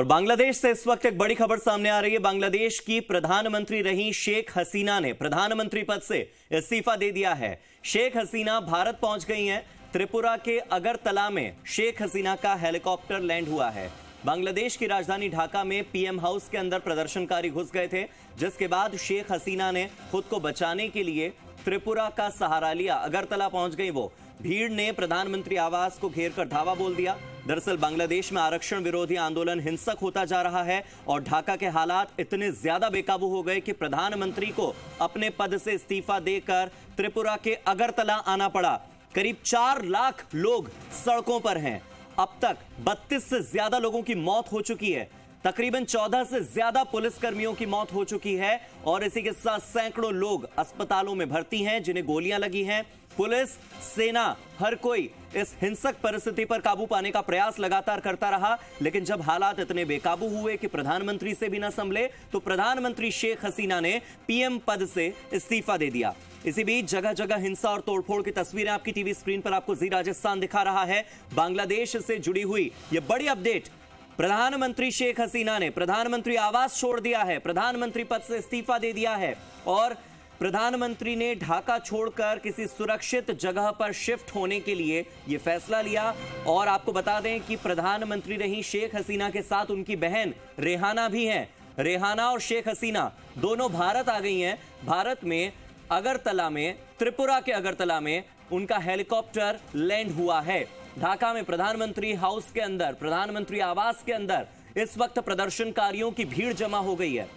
और बांग्लादेश से इस वक्त एक बड़ी खबर सामने आ रही है। बांग्लादेश की प्रधानमंत्री रही शेख हसीना ने प्रधानमंत्री पद से इस्तीफा दे दिया है। शेख हसीना भारत पहुंच गई हैं। त्रिपुरा के अगरतला में शेख हसीना का हेलीकॉप्टर लैंड हुआ है। बांग्लादेश की राजधानी ढाका में पीएम हाउस के अंदर प्रदर्शनकारी घुस गए थे, जिसके बाद शेख हसीना ने खुद को बचाने के लिए त्रिपुरा का सहारा लिया। अगरतला पहुंच गई वो। भीड़ ने प्रधानमंत्री आवास को घेर कर धावा बोल दिया। दरअसल बांग्लादेश में आरक्षण विरोधी आंदोलन हिंसक होता जा रहा है और ढाका के हालात इतने ज्यादा बेकाबू हो गए कि प्रधानमंत्री को अपने पद से इस्तीफा देकर त्रिपुरा के अगरतला आना पड़ा। करीब 4 लाख लोग सड़कों पर हैं। अब तक 32 से ज्यादा लोगों की मौत हो चुकी है। तकरीबन 14 से ज्यादा पुलिसकर्मियों की मौत हो चुकी है और इसी के साथ सैकड़ों लोग अस्पतालों में भर्ती हैं, जिन्हें गोलियां लगी हैं। पुलिस, सेना, हर कोई इस हिंसक परिस्थिति पर काबू पाने का प्रयास लगातार करता रहा, लेकिन जब हालात इतने बेकाबू हुए कि प्रधानमंत्री से भी न संभले, तो प्रधानमंत्री शेख हसीना ने पीएम पद से इस्तीफा दे दिया। इसी बीच जगह जगह हिंसा और तोड़फोड़ की तस्वीरें आपकी टीवी स्क्रीन पर आपको जी राजस्थान दिखा रहा है। बांग्लादेश से जुड़ी हुई यह बड़ी अपडेट। प्रधानमंत्री शेख हसीना ने प्रधानमंत्री आवास छोड़ दिया है, प्रधानमंत्री पद से इस्तीफा दे दिया है और प्रधानमंत्री ने ढाका छोड़कर किसी सुरक्षित जगह पर शिफ्ट होने के लिए यह फैसला लिया। और आपको बता दें कि प्रधानमंत्री रही शेख हसीना के साथ उनकी बहन रेहाना भी हैं। रेहाना और शेख हसीना दोनों भारत आ गई हैं। भारत में अगरतला में, त्रिपुरा के अगरतला में उनका हेलीकॉप्टर लैंड हुआ है। ढाका में प्रधानमंत्री हाउस के अंदर, प्रधानमंत्री आवास के अंदर इस वक्त प्रदर्शनकारियों की भीड़ जमा हो गई है।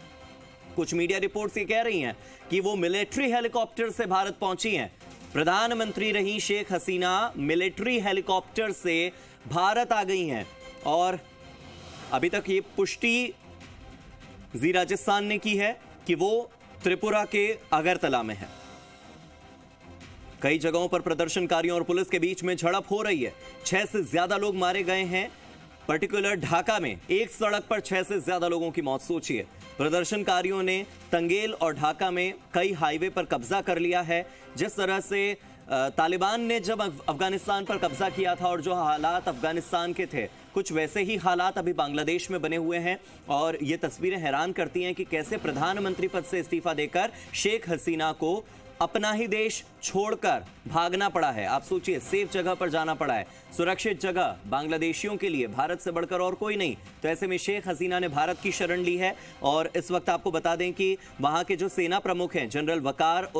कुछ मीडिया रिपोर्ट्स ये कह रही हैं कि वो मिलिट्री हेलीकॉप्टर से भारत पहुंची हैं। प्रधानमंत्री रही शेख हसीना मिलिट्री हेलीकॉप्टर से भारत आ गई हैं और अभी तक ये पुष्टि जी राजस्थान ने की है कि वो त्रिपुरा के अगरतला में है। कई जगहों पर प्रदर्शनकारियों और पुलिस के बीच में झड़प हो रही है। 6 से ज्यादा लोग मारे गए हैं। पर्टिकुलर ढाका में एक सड़क पर 6 से ज्यादा लोगों की मौत। सोचिए, प्रदर्शनकारियों ने तंगेल और ढाका में कई हाईवे पर कब्जा कर लिया है। जिस तरह से तालिबान ने जब अफगानिस्तान पर कब्जा किया था और जो हालात अफगानिस्तान के थे, कुछ वैसे ही हालात अभी बांग्लादेश में बने हुए हैं। और ये तस्वीरें हैरान करती हैं कि कैसे प्रधानमंत्री पद से इस्तीफा देकर शेख हसीना को अपना ही देश छोड़कर भागना पड़ा है। आप सोचिए, सेफ जगह पर जाना पड़ा है, सुरक्षित जगह बांग्लादेशियों के लिए भारत से बढ़कर और कोई नहीं। तो ऐसे में शेख हसीना ने भारत की शरण ली है। और इस वक्त आपको बता दें कि वहां के जो सेना प्रमुख हैं, जनरल वकार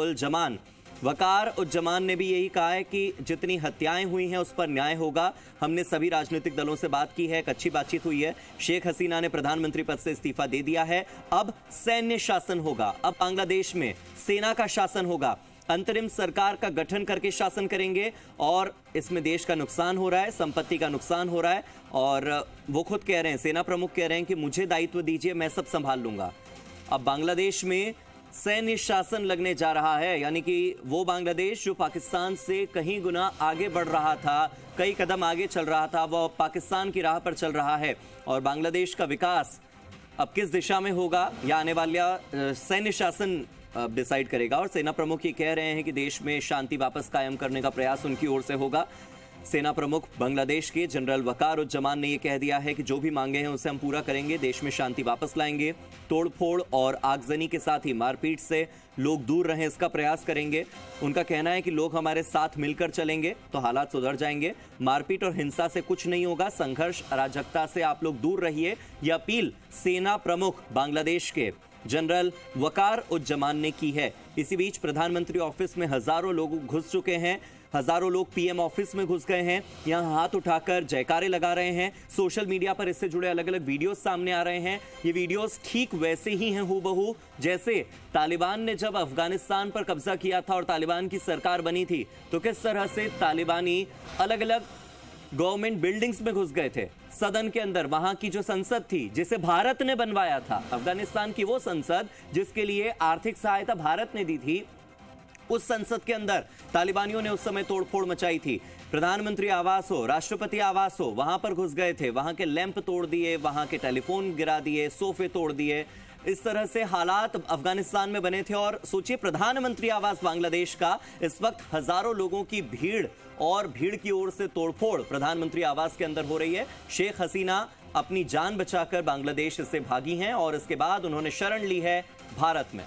उल जमान ने भी यही कहा है कि जितनी हत्याएं हुई हैं उस पर न्याय होगा। हमने सभी राजनीतिक दलों से बात की है, एक अच्छी बातचीत हुई है। शेख हसीना ने प्रधानमंत्री पद से इस्तीफा दे दिया है। अब सैन्य शासन होगा, अब बांग्लादेश में सेना का शासन होगा। अंतरिम सरकार का गठन करके शासन करेंगे और इसमें देश का नुकसान हो रहा है, संपत्ति का नुकसान हो रहा है। और वो खुद कह रहे हैं, सेना प्रमुख कह रहे हैं कि मुझे दायित्व दीजिए, मैं सब संभाल लूंगा। अब बांग्लादेश में सैन्य शासन लगने जा रहा है, यानी कि वो बांग्लादेश जो पाकिस्तान से कहीं गुना आगे बढ़ रहा था, कई कदम आगे चल रहा था, वो पाकिस्तान की राह पर चल रहा है। और बांग्लादेश का विकास अब किस दिशा में होगा, या आने वाला सैन्य शासन डिसाइड करेगा। और सेना प्रमुख ये कह रहे हैं कि देश में शांति वापस कायम करने का प्रयास उनकी ओर से होगा। सेना प्रमुख बांग्लादेश के जनरल वकार उल जमान ने यह कह दिया है कि जो भी मांगे हैं उसे हम पूरा करेंगे, देश में शांति वापस लाएंगे, तोड़फोड़ और आगजनी के साथ ही मारपीट से लोग दूर रहें इसका प्रयास करेंगे। उनका कहना है कि लोग हमारे साथ मिलकर चलेंगे तो हालात सुधर जाएंगे, मारपीट और हिंसा से कुछ नहीं होगा, संघर्ष अराजकता से आप लोग दूर रहिए। यह अपील सेना प्रमुख बांग्लादेश के जनरल वकार उल जमान ने की है। इसी बीच प्रधानमंत्री ऑफिस में हजारों लोग घुस चुके हैं, हजारों लोग पीएम ऑफिस में घुस गए हैं, यहां हाथ उठाकर जयकारे लगा रहे हैं। सोशल मीडिया पर इससे जुड़े अलग अलग वीडियोस सामने आ रहे हैं। ये वीडियोस ठीक वैसे ही हैं हूबहू जैसे तालिबान ने जब अफगानिस्तान पर कब्जा किया था और तालिबान की सरकार बनी थी, तो किस तरह से तालिबानी अलग अलग गवर्नमेंट बिल्डिंग्स में घुस गए थे, सदन के अंदर। वहां की जो संसद थी जिसे भारत ने बनवाया था, अफगानिस्तान की वो संसद जिसके लिए आर्थिक सहायता भारत ने दी थी, उस संसद के अंदर तालिबानियों ने उस समय तोड़फोड़ मचाई थी। प्रधानमंत्री आवास हो, राष्ट्रपति आवास हो, वहां पर घुस गए थे, वहां के लैंप तोड़ दिए, वहां के टेलीफोन गिरा दिए, सोफे तोड़ दिए। इस तरह से हालात अफगानिस्तान में बने थे। और सोचिए, प्रधानमंत्री आवास बांग्लादेश का इस वक्त हजारों लोगों की भीड़ और भीड़ की ओर से तोड़फोड़ प्रधानमंत्री आवास के अंदर हो रही है। शेख हसीना अपनी जान बचाकर बांग्लादेश से भागी हैं और इसके बाद उन्होंने शरण ली है भारत में।